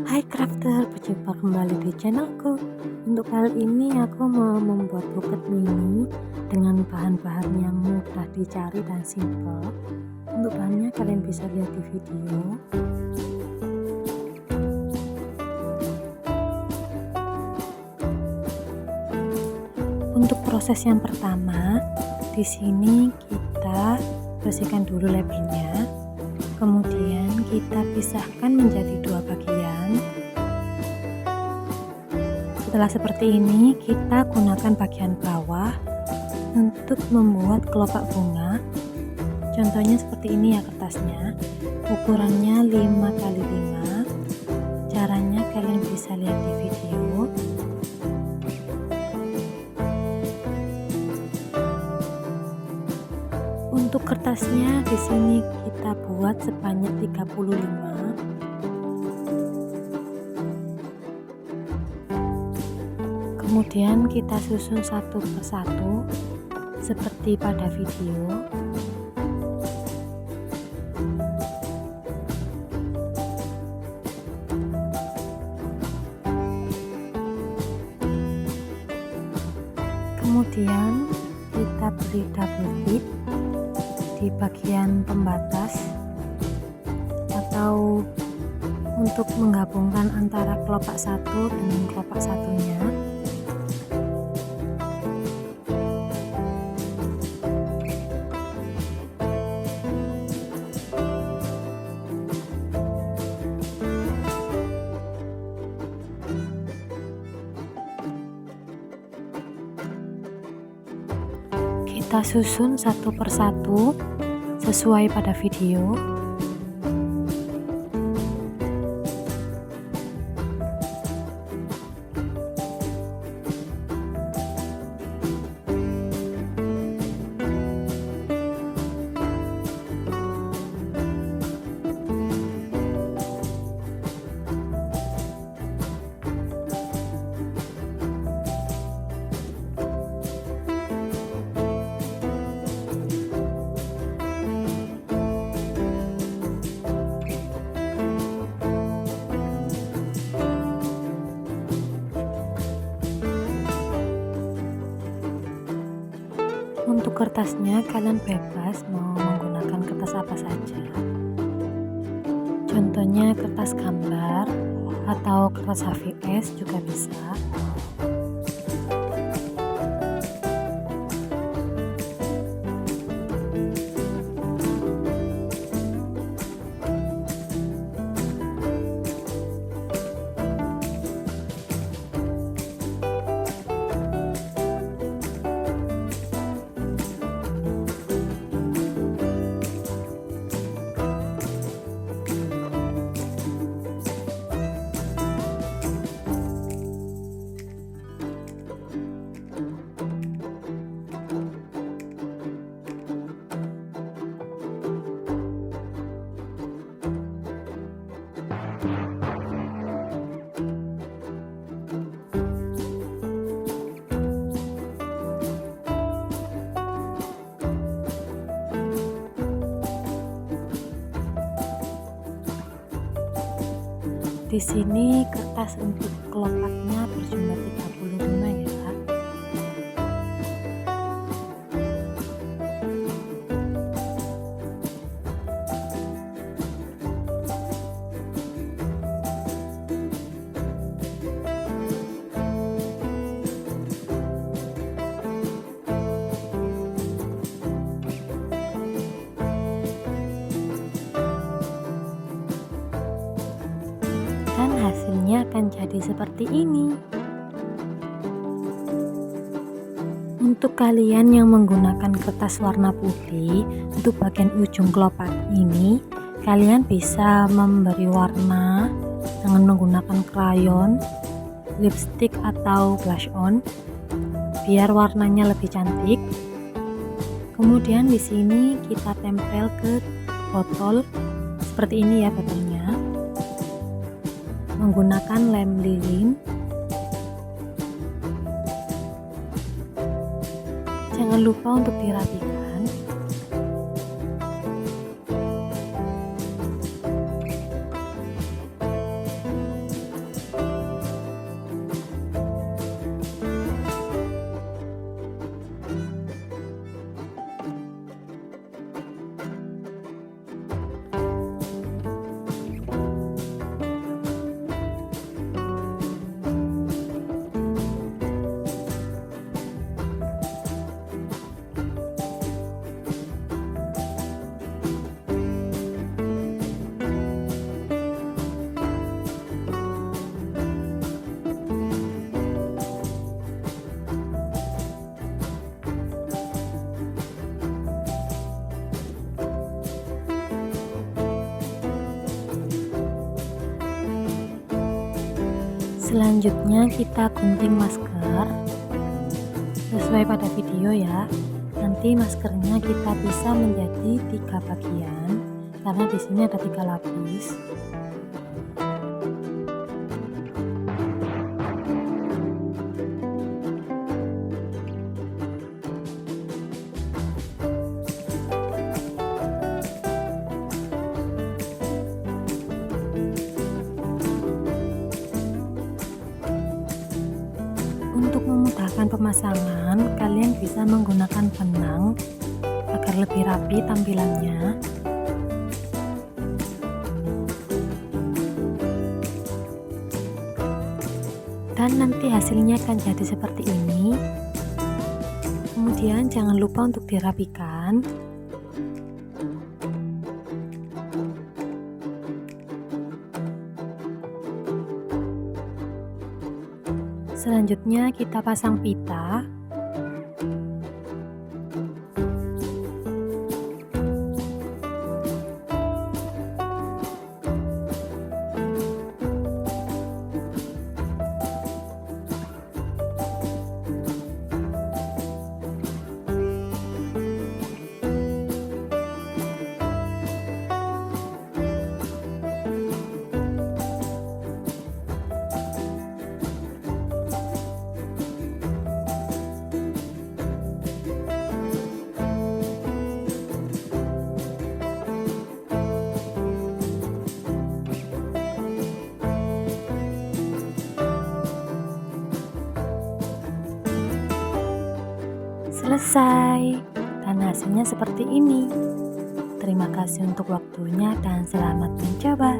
Hai crafter, berjumpa kembali di channelku. Untuk kali ini aku mau membuat buket mini dengan bahan-bahan yang mudah dicari dan simple. Untuk bahannya kalian bisa lihat di video. Untuk proses yang pertama, di sini kita bersihkan dulu labelnya. Kemudian kita pisahkan menjadi dua bagian. Setelah seperti ini, kita gunakan bagian bawah untuk membuat kelopak bunga. Contohnya seperti ini ya kertasnya. Ukurannya 5x5. Caranya kalian bisa lihat di video. Untuk kertasnya di sini kita buat sebanyak 35. Kemudian kita susun satu persatu seperti pada video. Kemudian kita beri double tip di bagian pembatas atau untuk menggabungkan antara kelopak satu dengan kelopak satunya. Kita susun satu persatu sesuai pada video. Untuk kertasnya kalian bebas mau menggunakan kertas apa saja. Contohnya kertas gambar atau kertas HVS juga bisa. Di sini kertas untuk kelopaknya berjumlah 35 ya. Dan hasilnya akan jadi seperti ini. Untuk kalian yang menggunakan kertas warna putih untuk bagian ujung kelopak ini, kalian bisa memberi warna dengan menggunakan krayon, lipstick atau blush on biar warnanya lebih cantik. Kemudian di sini kita tempel ke botol seperti ini ya botolnya, menggunakan lem lilin. Jangan lupa untuk dirapikan. Selanjutnya kita gunting masker sesuai pada video ya. Nanti maskernya kita bisa menjadi 3 bagian karena di sini ada 3 lapis. Untuk memudahkan pemasangan, kalian bisa menggunakan benang agar lebih rapi tampilannya. Dan nanti hasilnya akan jadi seperti ini. Kemudian jangan lupa untuk dirapikan. Selanjutnya kita pasang pita. Selesai, dan hasilnya seperti ini. Terima kasih untuk waktunya dan selamat mencoba.